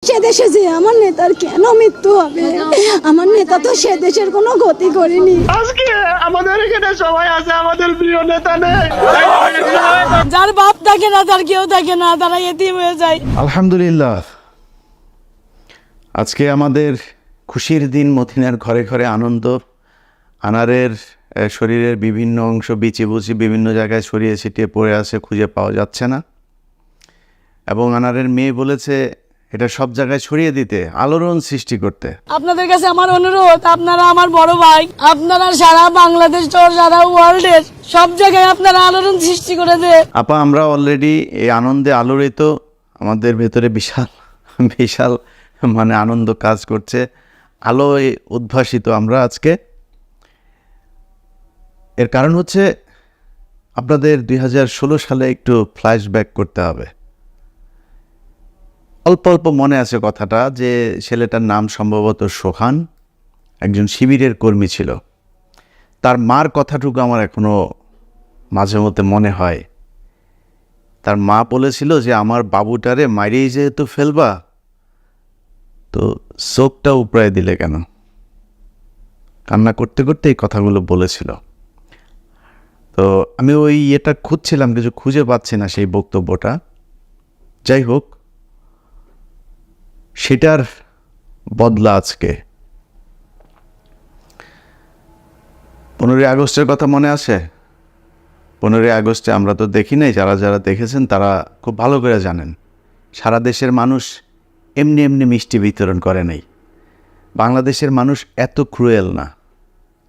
সে দেশে যে আমার নেতার কেন মৃত্যু হবে? আমার নেতা তো সে দেশের কোনো ক্ষতি করেনি। আজকে আমাদের এখানে সবাই আছে, আমাদের প্রিয় নেতা নেই। যার বাপ থাকে না, তার কেউ থাকে না, তারা এতিম হয়ে যায়। আলহামদুলিল্লাহ, আজকে আমাদের খুশির দিন। মদিনার ঘরে ঘরে আনন্দ। আনারের শরীরের বিভিন্ন অংশ বিচি বিভিন্ন জায়গায় ছড়িয়ে ছিটিয়ে পড়ে আছে, খুঁজে পাওয়া যাচ্ছে না। এবং আনারের মেয়ে বলেছে এটা সব জায়গায় ছড়িয়ে দিতে, আলোড়ন সৃষ্টি করতে। আপনাদের কাছে আমার অনুরোধ, আপনারা আমার বড় ভাই, আপনারা সারা বাংলাদেশ সহ সারা ওয়ার্ল্ডের সব জায়গায় আপনারা আলোড়ন সৃষ্টি করে দেন। আপা, আমরা অলরেডি এই আনন্দে আলোড়িত। আমাদের ভেতরে বিশাল বিশাল মানে আনন্দ কাজ করছে, আলোয় উদ্ভাসিত আমরা আজকে। এর কারণ হচ্ছে আপনাদের 2016 সালে একটু ফ্ল্যাশব্যাক করতে হবে। অল্প অল্প মনে আছে কথাটা, যে ছেলেটার নাম সম্ভবত সোহান, একজন শিবিরের কর্মী ছিল। তার মার কথাটুকু আমার এখনো মাঝে মধ্যে মনে হয়। তার মা বলেছিল যে আমার বাবুটারে মাইরেই যেহেতু ফেলবা, তো চোখটা উপড়ায় দিলে কেন? কান্না করতে করতে এই কথাগুলো বলেছিল। তো আমি ওই এটা খুঁজছিলাম, কিছু খুঁজে পাচ্ছি না সেই বক্তব্যটা। যাই হোক, সেটার বদলা আজকে 15ই আগস্টের কথা মনে আছে? 15ই আগস্টে আমরা তো দেখি নাই, যারা যারা দেখেছেন তারা খুব ভালো করে জানেন। সারা দেশের মানুষ এমনি এমনি মিষ্টি বিতরণ করে নাই। বাংলাদেশের মানুষ এত ক্রুয়েল না,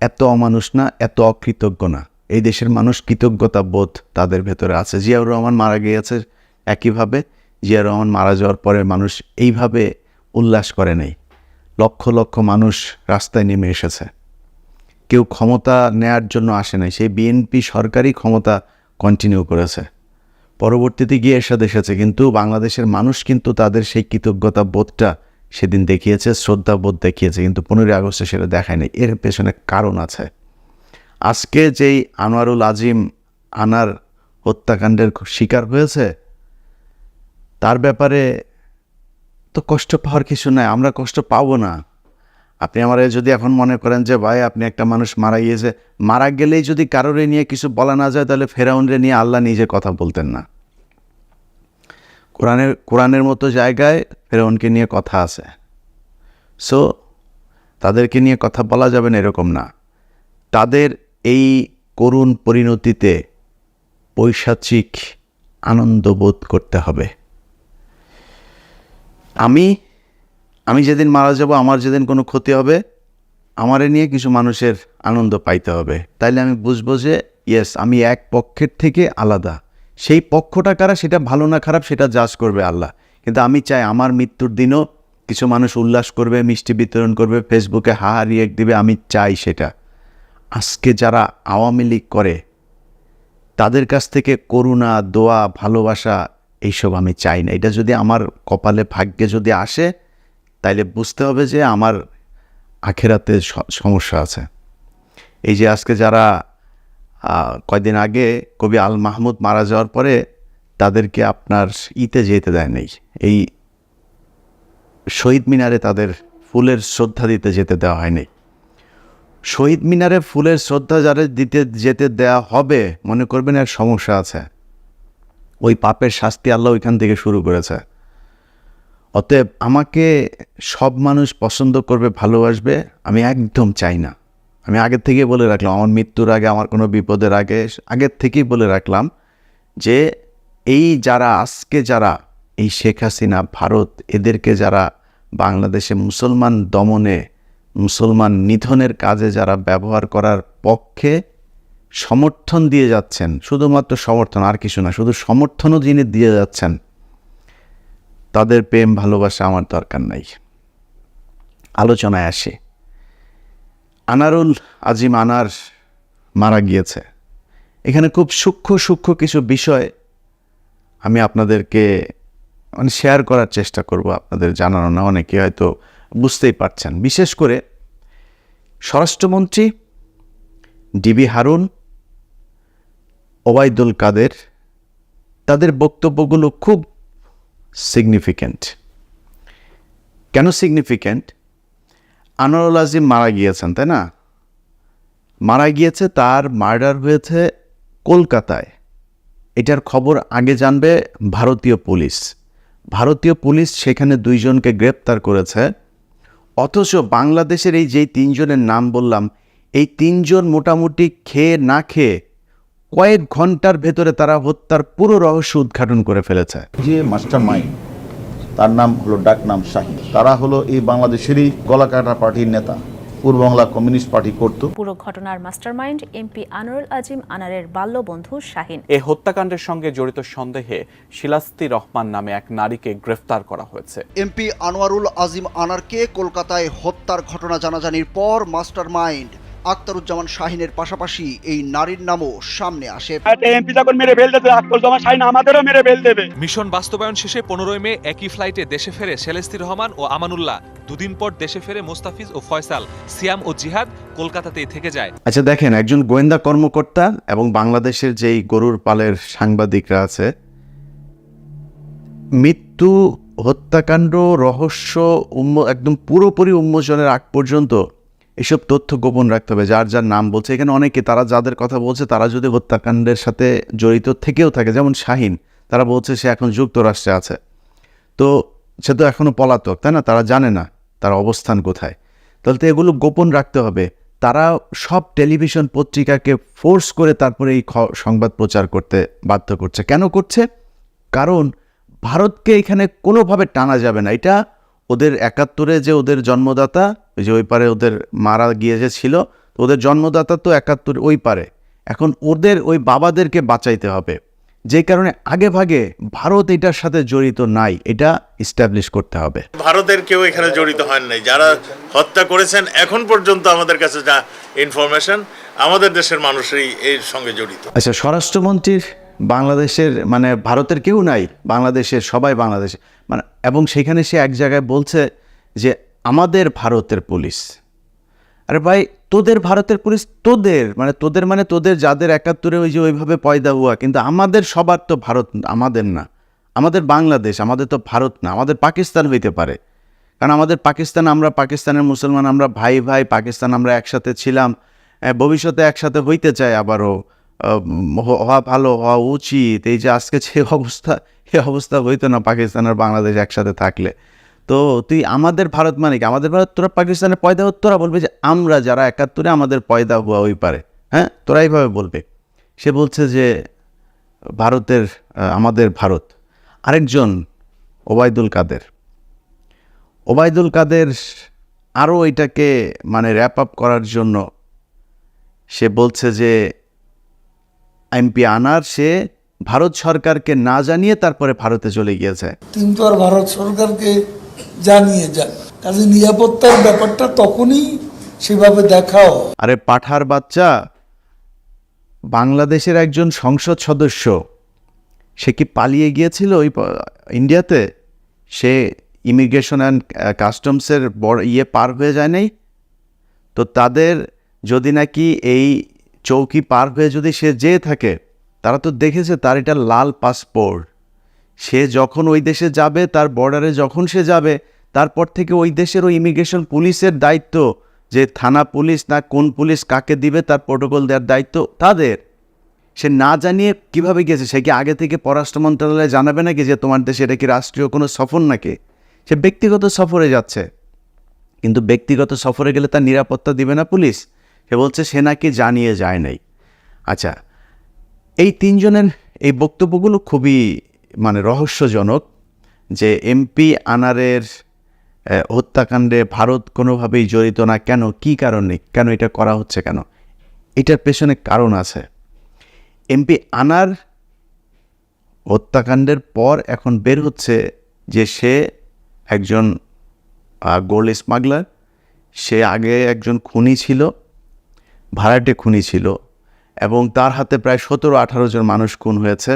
এত অমানুষ না, এত অকৃতজ্ঞ না। এই দেশের মানুষ কৃতজ্ঞতা বোধ তাদের ভেতরে আছে। জিয়াউর রহমান মারা গিয়েছে একইভাবে। জিয়াউর রহমান মারা যাওয়ার পরে মানুষ এইভাবে উল্লাস করে নাই। লক্ষ লক্ষ মানুষ রাস্তায় নেমে এসেছে। কেউ ক্ষমতা নেয়ার জন্য আসে নাই। সেই বিএনপি সরকারই ক্ষমতা কন্টিনিউ করেছে, পরবর্তীতে গিয়ে এরশাদ এসেছে। কিন্তু বাংলাদেশের মানুষ কিন্তু তাদের সেই কৃতজ্ঞতা বোধটা সেদিন দেখিয়েছে, শ্রদ্ধাবোধ দেখিয়েছে, কিন্তু 15ই আগস্টে সেটা দেখায় নাই। এর পেছনে কারণ আছে। আজকে যেই আনোয়ারুল আজিম আনার হত্যাকাণ্ডের শিকার হয়েছে, তার ব্যাপারে তো কষ্ট পাওয়ার কিছু নাই, আমরা কষ্ট পাবো না। আপনি আমার যদি এখন মনে করেন যে ভাই আপনি একটা মানুষ মারা গিয়েছে, মারা গেলেই যদি কারোরে নিয়ে কিছু বলা না যায়, তাহলে ফেরাউনরে নিয়ে আল্লাহ নিজে কথা বলতেন না। কোরআনের মতো জায়গায় ফেরাউনকে নিয়ে কথা আছে। সো তাদেরকে নিয়ে কথা বলা যাবে না এরকম না। তাদের এই করুণ পরিণতিতে পৈশাচিক আনন্দ বোধ করতে হবে। আমি যেদিন মারা যাব, আমার যেদিন কোনো ক্ষতি হবে, আমারে নিয়ে কিছু মানুষের আনন্দ পাইতে হবে। তাইলে আমি বুঝবো যে ইয়েস, আমি এক পক্ষের থেকে আলাদা। সেই পক্ষটা কারা, সেটা ভালো না খারাপ, সেটা জাজ করবে আল্লাহ। কিন্তু আমি চাই আমার মৃত্যুর দিনও কিছু মানুষ উল্লাস করবে, মিষ্টি বিতরণ করবে, ফেসবুকে হাহা রিয়েক্ট দিবে। আমি চাই সেটা। আজকে যারা আওয়ামী লীগ করে, তাদের কাছ থেকে করুণা, দোয়া, ভালোবাসা এইসব আমি চাই না। এটা যদি আমার কপালে ভাগ্যে যদি আসে, তাইলে বুঝতে হবে যে আমার আখেরাতে সমস্যা আছে। এই যে আজকে যারা কয়দিন আগে কবি আল মাহমুদ মারা যাওয়ার পরে তাদেরকে আপনার যেতে দেয় নেই, এই শহীদ মিনারে তাদের ফুলের শ্রদ্ধা দিতে যেতে দেওয়া হয়নি। শহীদ মিনারে ফুলের শ্রদ্ধা যারা দিতে যেতে দেওয়া হবে, মনে করবেন এর সমস্যা আছে। ওই পাপের শাস্তি আল্লাহ ওইখান থেকে শুরু করেছে। অতএব আমাকে সব মানুষ পছন্দ করবে, ভালোবাসবে, আমি একদম চাই না। আমি আগের থেকেই বলে রাখলাম, আমার মৃত্যুর আগে, আমার কোনো বিপদের আগে, আগের থেকেই বলে রাখলাম যে এই যারা আজকে যারা এই শেখ হাসিনা, ভারত, এদেরকে যারা বাংলাদেশে মুসলমান দমনে, মুসলমান নিধনের কাজে যারা ব্যবহার করার পক্ষে সমর্থন দিয়ে যাচ্ছেন, শুধুমাত্র সমর্থন, আর কিছু না, শুধু সমর্থনও যিনি দিয়ে যাচ্ছেন, তাদের প্রেম ভালোবাসা আমার দরকার নাই। আলোচনায় আসে, আনারুল আজিম আনার মারা গিয়েছে। এখানে খুব সূক্ষ্ম কিছু বিষয় আমি আপনাদেরকে শেয়ার করার চেষ্টা করব, আপনাদের জানানো না, অনেকে হয়তো বুঝতেই পারছেন। বিশেষ করে স্বরাষ্ট্রমন্ত্রী ডিবি হারুন, ওবায়দুল কাদের, তাদের বক্তব্যগুলো খুব সিগনিফিক্যান্ট। কেন সিগনিফিক্যান্ট? আনোয়ারুল আজিম মারা গিয়েছেন, তাই না? মারা গিয়েছে, তার মার্ডার হয়েছে কলকাতায়। এটার খবর আগে জানবে ভারতীয় পুলিশ। ভারতীয় পুলিশ সেখানে 2 জনকে গ্রেপ্তার করেছে। অথচ বাংলাদেশের এই যেই 3 জনের নাম বললাম, এই 3 জন মোটামুটি খেয়ে না খেয়ে কয়েক ঘন্টার ভেতরে তারা হত্যার পুরো রহস্য উদ্ঘাটন করে ফেলেছে। যে মাস্টার মাইন্ড, তার নাম হলো ডাক নাম শাহীন। তারা হলো এই বাংলাদেশেরই গলাকাটা পার্টির নেতা, পূর্ব বাংলা কমিউনিস্ট পার্টি করত। পুরো ঘটনার মাস্টারমাইন্ড এমপি আনোয়ারুল আজিম আনারের বাল্যবন্ধু শাহীন। এই হত্যাকাণ্ডের সঙ্গে জড়িত সন্দেহে শিলাস্তি রহমান নামে এক নারীকে গ্রেফতার করা হয়েছে। এমপি আনোয়ারুল আজিম আনারকে কলকাতায় হত্যার ঘটনা জানাজানির পর মাস্টারমাইন্ড আখতারুজ্জামান শাহীনের পাশাপাশি এই নারীর নামও সামনে আসে। এমপি যখন মেরে ফেলতেছে, আখতারুজ্জামান শাহীন আমাদেরও মেরে ফেল দেবে। মিশন বাস্তবায়ন শেষে 15 মে একই ফ্লাইটে দেশে ফেরে সেলেস্তি রহমান ও আমানুল্লাহ। 2 দিন পর দেশে ফেরে মোস্তাফিজ ও ফয়সাল। সিয়াম ও জিহাদ কলকাতাতেই থেকে যায়। আচ্ছা দেখেন, একজন গোয়েন্দা কর্মকর্তা এবং বাংলাদেশের যেই গরুর পালের সাংবাদিকরা আছে, মৃত্যু, হত্যাকাণ্ড, রহস্য একদম পুরোপুরি উন্মোচনের আগ পর্যন্ত এসব তথ্য গোপন রাখতে হবে। যার যার নাম বলছে এখানে অনেকে, তারা যাদের কথা বলছে তারা যদি হত্যাকাণ্ডের সাথে জড়িত থেকেও থাকে, যেমন শাহীন, তারা বলছে সে এখন যুক্তরাষ্ট্রে আছে, তো সে তো এখনও পলাতক, তাই না? তারা জানে না তার অবস্থান কোথায়। তাহলে তো এগুলো গোপন রাখতে হবে। তারা সব টেলিভিশন পত্রিকাকে ফোর্স করে তারপরে এই সংবাদ প্রচার করতে বাধ্য করছে। কেন করছে? কারণ ভারতকে এখানে কোনোভাবে টানা যাবে না। এটা ওদের 71-এ যে ওদের জন্মদাতা, ওই যে ওই পারে ওদের মারা গিয়ে যে ছিল, ওদের জন্মদাতা তো 71 ওই পারে। এখন ওদের ওই বাবাদেরকে বাঁচাইতে হবে, যে কারণে আগে ভাগে ভারত এটার সাথে জড়িত নাই, এটা ইস্টাবলিশ করতে হবে। ভারতের কেউ এখানে জড়িত হন নাই। যারা হত্যা করেছেন এখন পর্যন্ত আমাদের কাছে যা ইনফরমেশন, আমাদের দেশের মানুষই এর সঙ্গে জড়িত। আচ্ছা, স্বরাষ্ট্রমন্ত্রীর বাংলাদেশের মানে ভারতের কেউ নাই, বাংলাদেশের সবাই বাংলাদেশে মানে, এবং সেখানে সে এক জায়গায় বলছে যে আমাদের ভারতের পুলিশ। আরে ভাই, তোদের ভারতের পুলিশ, তোদের মানে তোদের যাদের 71-এ ওই যে ওইভাবে পয়দা হুয়া, কিন্তু আমাদের সবার তো ভারত, আমাদের না, আমাদের বাংলাদেশ, আমাদের তো ভারত না, আমাদের পাকিস্তান হইতে পারে। কারণ আমাদের পাকিস্তান, আমরা পাকিস্তানের মুসলমান, আমরা ভাই ভাই, পাকিস্তান আমরা একসাথে ছিলাম, ভবিষ্যতে একসাথে হইতে চাই, আবারও হওয়া ভালো, হওয়া উচিত। এই যে আজকে যে অবস্থা, এই অবস্থা হইতো না পাকিস্তান আর বাংলাদেশ একসাথে থাকলে। তো তুই আমাদের ভারত মানে কি? আমাদের ভারত, তোরা পাকিস্তানের পয়দা হতো, তোরা বলবে যে আমরা যারা 71-এ আমাদের পয়দা হওয়া ওই পারে, হ্যাঁ, তোরা এইভাবে বলবে। সে বলছে যে ভারতের, আমাদের ভারত। আরেকজন ওবায়দুল কাদের আরও এটাকে মানে র্যাপ আপ করার জন্য সে বলছে যে এমপি আনার সে ভারত সরকারকে না জানিয়ে তারপরে ভারতে চলে গিয়েছে। কিন্তু আর ভারত সরকারকে জানিয়ে যান, কাজে নিরাপত্তার ব্যাপারটা তখনই সেভাবে দেখাও। আরে পাঠার বাচ্চা, বাংলাদেশের একজন সংসদ সদস্য, সে কি পালিয়ে গিয়েছিল ওই ইন্ডিয়াতে? সে ইমিগ্রেশন অ্যান্ড কাস্টমসের পার হয়ে যায় নাই তো? তাদের যদি নাকি এই চৌকি পার হয়ে যদি সে যেয়ে থাকে, তারা তো দেখেছে তার এটা লাল পাসপোর্ট। সে যখন ওই দেশে যাবে, তার বর্ডারে যখন সে যাবে, তারপর থেকে ওই দেশের ওই ইমিগ্রেশন পুলিশের দায়িত্ব, যে থানা পুলিশ না কোন পুলিশ কাকে দিবে তার প্রোটোকল দেওয়ার দায়িত্ব তাদের। সে না জানিয়ে কিভাবে গেছে? সে কি আগে থেকে পররাষ্ট্র মন্ত্রণালয়ে জানাবে নাকি যে তোমার দেশে এটা কি রাষ্ট্রীয় কোনো সফর নাকি? সে ব্যক্তিগত সফরে যাচ্ছে, কিন্তু ব্যক্তিগত সফরে গেলে তার নিরাপত্তা দিবে না পুলিশ? সে বলছে সে নাকি জানিয়ে যায় নাই। আচ্ছা, এই 3 জনের এই বক্তব্যগুলো খুবই মানে রহস্যজনক, যে এমপি আনারের হত্যাকাণ্ডে ভারত কোনোভাবেই জড়িত না। কেন? কী কারণে? কেন এটা করা হচ্ছে? কেন? এটার পেছনে কারণ আছে। এমপি আনার হত্যাকাণ্ডের পর এখন বের হচ্ছে যে সে একজন গোল্ড স্মাগলার, সে আগে একজন খুনি ছিল, ভাড়াটে খুনি ছিল, এবং তার হাতে প্রায় 17-18 জন মানুষ খুন হয়েছে।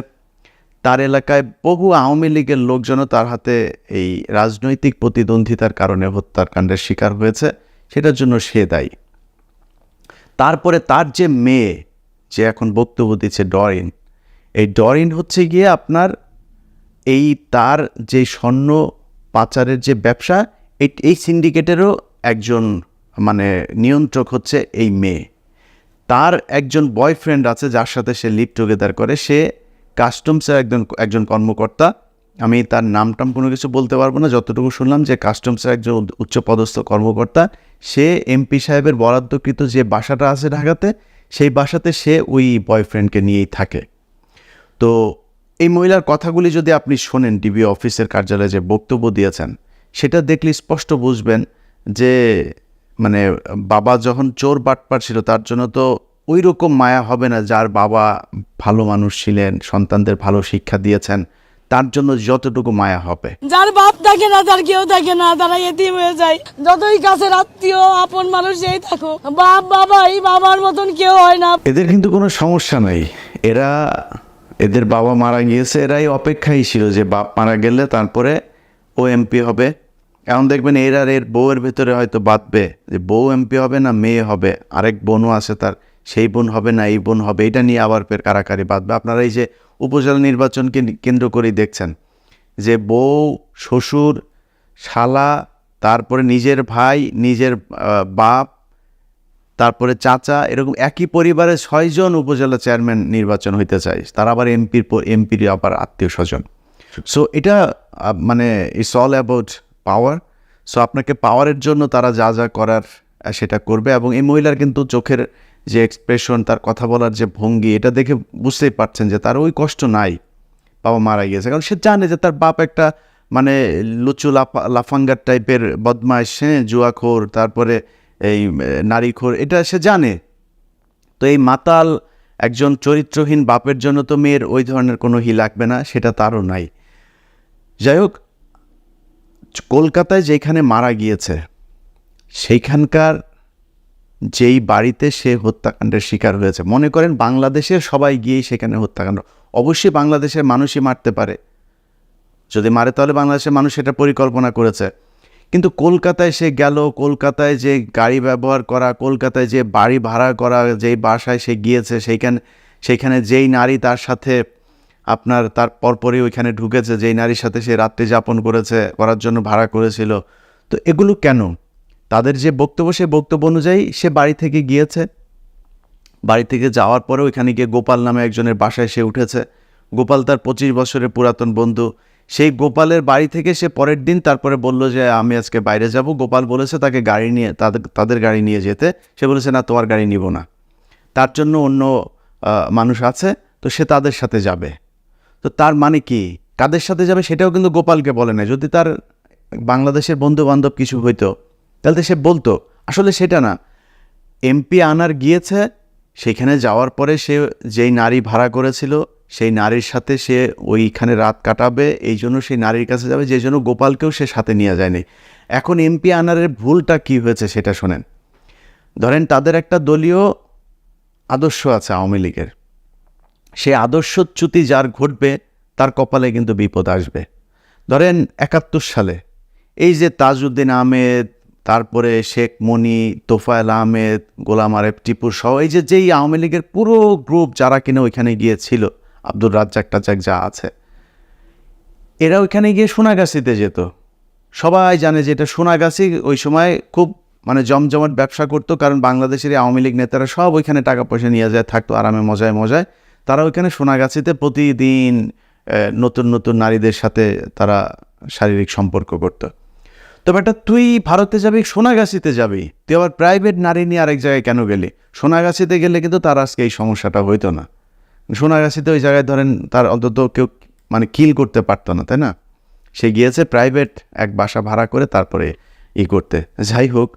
তার এলাকায় বহু আওয়ামী লীগের লোকজনও তার হাতে এই রাজনৈতিক প্রতিদ্বন্দ্বিতার কারণে হত্যাকাণ্ডের শিকার হয়েছে, সেটার জন্য সে দায়ী। তারপরে তার যে মেয়ে, যে এখন বক্তব্য দিচ্ছে ডরিন, এই ডরিন হচ্ছে গিয়ে আপনার এই তার যে স্বর্ণ পাচারের যে ব্যবসা, এই সিন্ডিকেটেরও একজন মানে নিয়ন্ত্রক হচ্ছে এই মেয়ে। তার একজন বয়ফ্রেন্ড আছে যার সাথে সে লিভ টুগেদার করে, সে কাস্টমসের একজন কর্মকর্তা। আমি তার নামটাম কোনো কিছু বলতে পারবো না, যতটুকু শুনলাম যে কাস্টমসের একজন উচ্চপদস্থ কর্মকর্তা। সে এমপি সাহেবের বরাদ্দকৃত যে বাসাটা আছে ঢাকাতে, সেই বাসাতে সে ওই বয়ফ্রেন্ডকে নিয়েই থাকে। তো এই মহিলার কথাগুলি যদি আপনি শোনেন, ডিবি অফিসের কার্যালয়ে যে বক্তব্য দিয়েছেন, সেটা দেখলে স্পষ্ট বুঝবেন যে মানে বাবা যখন চোর বাটপার ছিল তার জন্য তো ওই রকম মায়া হবে না যার বাবা ভালো মানুষ ছিলেন, সন্তানদের ভালো শিক্ষা দিয়েছেন, তার জন্য যতটুকু মায়া হবে। যার বাপ থাকে না, তার কেউ থাকে না, তারা এতিম হয়ে যায়। যতই কাছের আত্মীয় আপন মানুষ যেই থাকো, বাপ বাবাই, বাবার মতন কেউ হয় না। এদের কিন্তু কোনো সমস্যা নেই, এদের বাবা মারা গিয়েছে, এরাই অপেক্ষাই ছিল যে বাপ মারা গেলে তারপরে ও এমপি হবে। এখন দেখবেন এর আর এর বউয়ের ভেতরে হয়তো বাঁধবে যে বউ এমপি হবে না মেয়ে হবে, আরেক বোনও আছে তার, সেই বোন হবে না এই বোন হবে, এটা নিয়ে আবার ফের কারাকারি বাঁধবে। আপনারা এই যে উপজেলা নির্বাচনকে কেন্দ্র করেই দেখছেন যে বউ, শ্বশুর, শালা, তারপরে নিজের ভাই, নিজের বাপ, তারপরে চাচা, এরকম একই পরিবারের 6 জন উপজেলা চেয়ারম্যান নির্বাচন হইতে চায়, তারা আবার এমপির আবার আত্মীয় স্বজন। সো এটা মানে it's all about power. So আপনাকে পাওয়ারের জন্য তারা যা যা করার সেটা করবে। এবং এই মহিলার কিন্তু চোখের যে এক্সপ্রেশন, তার কথা বলার যে ভঙ্গি, এটা দেখে বুঝতেই পারছেন যে তার ওই কষ্ট নাই বাবা মারা গিয়েছে। কারণ সে জানে যে তার বাপ একটা মানে লুচু লাফাঙ্গার টাইপের বদমাইশ, জুয়াখোর, তারপরে এই নারীখোর, এটা সে জানে। তো এই মাতাল একজন চরিত্রহীন বাপের জন্য তো মেয়ের ওই ধরনের কোনো হি লাগবে না, সেটা তারও নাই। যাই হোক, কলকাতায় যেখানে মারা গিয়েছে সেইখানকার যেই বাড়িতে সে হত্যাকাণ্ডের শিকার হয়েছে, মনে করেন বাংলাদেশের সবাই গিয়েই সেখানে হত্যাকাণ্ড, অবশ্যই বাংলাদেশের মানুষই মারতে পারে, যদি মারে তাহলে বাংলাদেশের মানুষ এটা পরিকল্পনা করেছে। কিন্তু কলকাতায় সে গেল, কলকাতায় যে গাড়ি ব্যবহার করা, কলকাতায় যে বাড়ি ভাড়া করা, যেই বাসায় সে গিয়েছে সেইখানে যেই নারী তার সাথে আপনার তার পরপরই ওইখানে ঢুকেছে, যেই নারীর সাথে সে রাত্রি যাপন করার জন্য ভাড়া করেছিল, তো এগুলো কেন? তাদের যে বক্তব্য, সে বক্তব্য অনুযায়ী সে বাড়ি থেকে গিয়েছে। বাড়ি থেকে যাওয়ার পরে ওইখানে গিয়ে গোপাল নামে একজনের বাসায় সে উঠেছে। গোপাল তার 25 বছরের পুরাতন বন্ধু। সেই গোপালের বাড়ি থেকে সে পরের দিন তারপরে বলল যে আমি আজকে বাইরে যাব। গোপাল বলেছে তাকে গাড়ি নিয়ে তাদের গাড়ি নিয়ে যেতে। সে বলেছে না, তোমার গাড়ি নিব না, তার জন্য অন্য মানুষ আছে, তো সে তাদের সাথে যাবে। তো তার মানে কি, কাদের সাথে যাবে সেটাও কিন্তু গোপালকে বলে না। যদি তার বাংলাদেশের বন্ধু বান্ধব কিছু হইতো তাহলে সে বলতো। আসলে সেটা না, এমপি আনার গিয়েছে, সেখানে যাওয়ার পরে সে যেই নারী ভাড়া করেছিল সেই নারীর সাথে সে ওইখানে রাত কাটাবে, এই জন্য সেই নারীর কাছে যাবে, যে জন্য গোপালকেও সে সাথে নিয়ে যায়নি। এখন এমপি আনারের ভুলটা কি হয়েছে সেটা শোনেন। ধরেন তাদের একটা দলীয় আদর্শ আছে আওয়ামী লীগের, সেই আদর্শচ্যুতি যার ঘটবে তার কপালে কিন্তু বিপদ আসবে। ধরেন 71 সালে এই যে তাজউদ্দিন আহমেদ, তারপরে শেখ মনি, তোফায়েল আহমেদ, গোলাম আরেফ টিপুর সহ এই যেই আওয়ামী লীগের পুরো গ্রুপ যারা কিনা ওইখানে গিয়েছিল, আব্দুর রাজ্জাক টাজ্জাক যা আছে, এরা ওইখানে গিয়ে সোনাগাছিতে যেত। সবাই জানে যে এটা সোনাগাছি ওই সময় খুব মানে জমজমাট ব্যবসা করতো, কারণ বাংলাদেশের আওয়ামী লীগ নেতারা সব ওইখানে টাকা পয়সা নিয়ে যায়, থাকতো আরামে মজায় মজায়। তারা ওইখানে সোনাগাছিতে প্রতিদিন নতুন নতুন নারীদের সাথে তারা শারীরিক সম্পর্ক করতো। তবে একটা তুই ভারতে যাবি, সোনাগাছিতে যাবি, তুই আবার প্রাইভেট নারী নিয়ে আরেক জায়গায় কেন গেলি? সোনাগাছিতে গেলে কিন্তু তার আজকে এই সমস্যাটা হইতো না। সোনাগাছিতে ওই জায়গায় ধরেন তার অন্তত কেউ মানে কিল করতে পারতো না, তাই না? সে গিয়েছে প্রাইভেট এক বাসা ভাড়া করে তারপরে করতে। যাই হোক,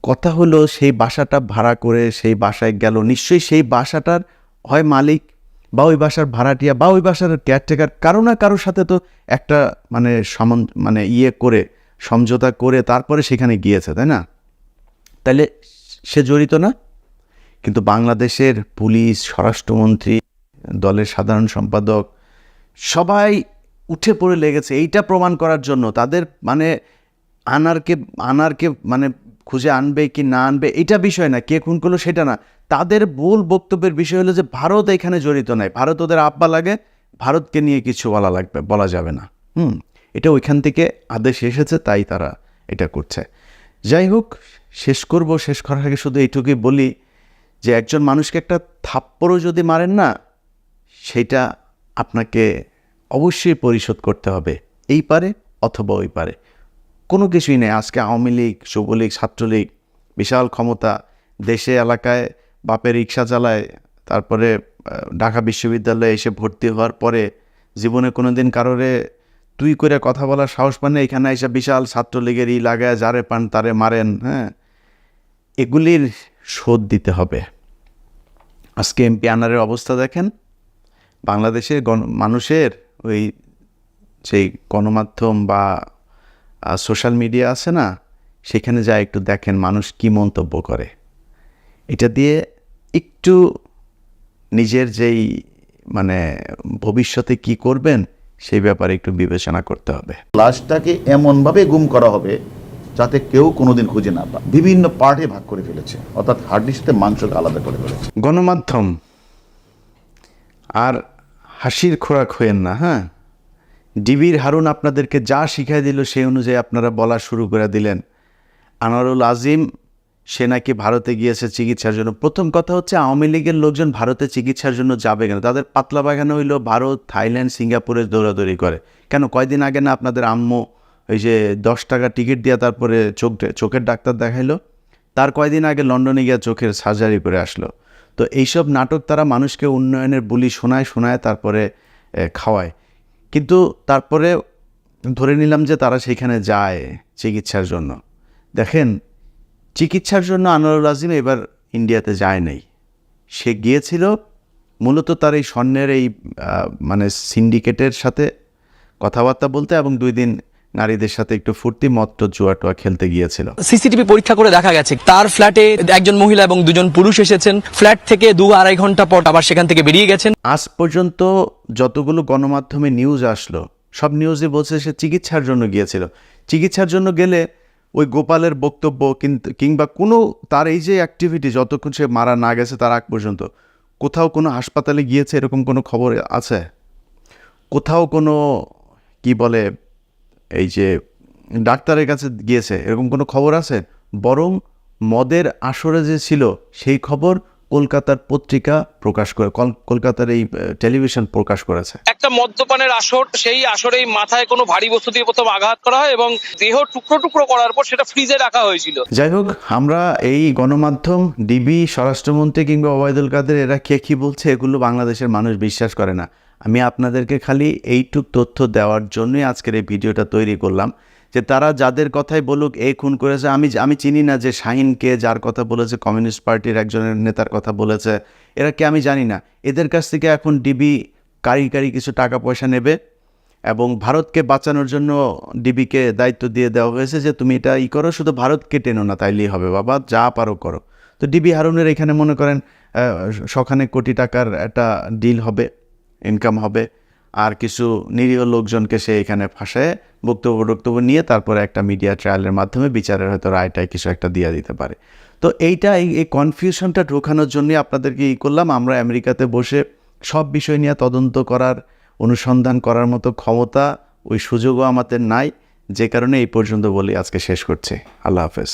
কথা হলো সেই বাসাটা ভাড়া করে সেই বাসায় গেল, নিশ্চয়ই সেই বাসাটার হয় মালিক বা ওই বাসার ভাড়াটিয়া বা ওই বাসার কেয়ারটেকার কারো না কারোর সাথে তো একটা মানে করে সমঝোতা করে তারপরে সেখানে গিয়েছে, তাই না? তাহলে সে জড়িত না? কিন্তু বাংলাদেশের পুলিশ, স্বরাষ্ট্রমন্ত্রী, দলের সাধারণ সম্পাদক সবাই উঠে পড়ে লেগেছে এইটা প্রমাণ করার জন্য। তাদের মানে আনারকে মানে খুঁজে আনবে কি না আনবে এটা বিষয় না, কে খুন করলো সেটা না। তাদের ভুল বক্তব্যের বিষয় হলো যে ভারত এখানে জড়িত নাই, ভারত ওদের আব্বা লাগে, ভারতকে নিয়ে কিছু বলা যাবে না। এটা ওইখান থেকে আদেশ এসেছে, তাই তারা এটা করছে। যাই হোক, শেষ করার আগে শুধু এইটুকুই বলি যে একজন মানুষকে একটা থাপ্পড়ও যদি মারেন না, সেটা আপনাকে অবশ্যই পরিশোধ করতে হবে, এই পারে অথবা ওই পারে, কোনো কিছুই নেই। আজকে আওয়ামী লীগ, যুবলীগ, ছাত্রলীগ বিশাল ক্ষমতা, দেশে এলাকায় বাপের রিক্সা চালায়, তারপরে ঢাকা বিশ্ববিদ্যালয়ে এসে ভর্তি হওয়ার পরে জীবনে কোনো দিন কারোরে তুই করে কথা বলার সাহস পান না, এখানে এসে বিশাল ছাত্রলীগের লাগায় যারে পান তারে মারেন। হ্যাঁ, এগুলির শোধ দিতে হবে। আজকে এমপি আনারের অবস্থা দেখেন, বাংলাদেশের মানুষের ওই সেই গণমাধ্যম বা সোশ্যাল মিডিয়া আছে না, সেখানে যা একটু দেখেন মানুষ কি মন্তব্য করে। এটা দিয়ে একটু নিজের যেই মানে ভবিষ্যতে কি করবেন সেই ব্যাপারে একটু বিবেচনা করতে হবে। লাশটাকে এমনভাবে গুম করা হবে যাতে কেউ কোনোদিন খুঁজে না পায়। বিভিন্ন পার্টে ভাগ করে ফেলেছে, অর্থাৎ হাড্ডির সাথে মাংসকে আলাদা করে ফেলেছে। গণমাধ্যম আর হাসির খোরাক হয়েন না। হ্যাঁ, ডিবির হারুন আপনাদেরকে যা শিখাই দিল সেই অনুযায়ী আপনারা বলা শুরু করে দিলেন। আনোয়ারুল আজিম সে নাকি ভারতে গিয়েছে চিকিৎসার জন্য। প্রথম কথা হচ্ছে, আওয়ামী লীগের লোকজন ভারতে চিকিৎসার জন্য যাবে কেন? তাদের পাতলা বাগানো হইল ভারত, থাইল্যান্ড, সিঙ্গাপুরে দৌড়াদৌড়ি করে কেন? কয়দিন আগে না আপনাদের আম্মু ওই যে 10 টাকা টিকিট দিয়ে তারপরে চোখের ডাক্তার দেখাইলো, তার কয়দিন আগে লন্ডনে গিয়ে চোখের সার্জারি করে আসলো। তো এইসব নাটক তারা মানুষকে উন্নয়নের বুলি শোনায় তারপরে খাওয়ায়, কিন্তু তারপরে ধরে নিলাম যে তারা সেখানে যায় চিকিৎসার জন্য। দেখেন, চিকিৎসার জন্য আনোয়ারুল আজিম এবার ইন্ডিয়াতে যায় নাই, সে গিয়েছিল মূলত তার এই স্বর্ণের এই মানে সিন্ডিকেটের সাথে কথাবার্তা বলতে, এবং 2 দিন নারীদের সাথে একটু ফুর্তি মত্ত জুয়া টুয়া খেলতে গিয়েছিল। সিসিটিভি পরীক্ষা করে দেখা গেছে তার ফ্ল্যাটে একজন মহিলা এবং 2জন পুরুষ এসেছেন, ফ্ল্যাট থেকে 2-2.5 ঘন্টা পর আবার সেখান থেকে বেরিয়ে গেছেন। আজ পর্যন্ত যতগুলো গণমাধ্যমে নিউজ আসলো সব নিউজে বলছে সে চিকিৎসার জন্য গিয়েছিল। চিকিৎসার জন্য গেলে ওই গোপালের বক্তব্য কিংবা কোনো তার এই যে অ্যাক্টিভিটি, যতক্ষণ সে মারা না গেছে তার আগ পর্যন্ত কোথাও কোনো হাসপাতালে গিয়েছে এরকম কোনো খবর আছে? কোথাও কোনো কি বলে এই যে ডাক্তারের কাছে গিয়েছে এরকম কোনো খবর আছে? বরং মদের আসরে যে ছিল সেই খবর কলকাতার পত্রিকা প্রকাশ করে, কলকাতার এই টেলিভিশন প্রকাশ করেছে। একটা মদ্যপানের আসর, সেই আসরেই মাথায় কোনো ভারী বস্তু দিয়ে প্রথম আঘাত করা হয় এবং দেহ টুকরো টুকরো করার পর সেটা ফ্রিজে রাখা হয়েছিল। যাই হোক, আমরা এই গণমাধ্যম, ডিবি, স্বরাষ্ট্রমন্ত্রী কিংবা ওবায়দুল কাদের এরা কে কি বলছে এগুলো বাংলাদেশের মানুষ বিশ্বাস করে না। আমি আপনাদেরকে খালি এইটুক তথ্য দেওয়ার জন্যই আজকের এই ভিডিওটা তৈরি করলাম, যে তারা যাদের কথাই বলুক এই খুন করেছে, আমি চিনি না যে শাহিনকে যার কথা বলেছে, কমিউনিস্ট পার্টির একজনের নেতার কথা বলেছে, এরা কে আমি জানি না। এদের কাছ থেকে এখন ডিবি কারি কিছু টাকা পয়সা নেবে এবং ভারতকে বাঁচানোর জন্য ডিবিকে দায়িত্ব দিয়ে দেওয়া হয়েছে যে তুমি এটা করো, শুধু ভারতকে টেনো না, তাইলেই হবে বাবা, যা পারো করো। তো ডিবি হারুনের এখানে মনে করেন শখানেক কোটি টাকার একটা ডিল হবে, ইনকাম হবে, আর কিছু নিরীহ লোকজনকে সে এখানে ফাঁসায় বক্তব্য নিয়ে তারপরে একটা মিডিয়া ট্রায়ালের মাধ্যমে বিচারের হয়তো রায়টায় কিছু একটা দিয়ে দিতে পারে। তো এইটা এই কনফিউশনটা ঢোকানোর জন্যই আপনাদেরকে করলাম। আমরা আমেরিকাতে বসে সব বিষয় নিয়ে তদন্ত করার, অনুসন্ধান করার মতো ক্ষমতা, ওই সুযোগও আমাদের নাই, যে কারণে এই পর্যন্ত বলি আজকে শেষ করছি। আল্লাহ হাফেজ।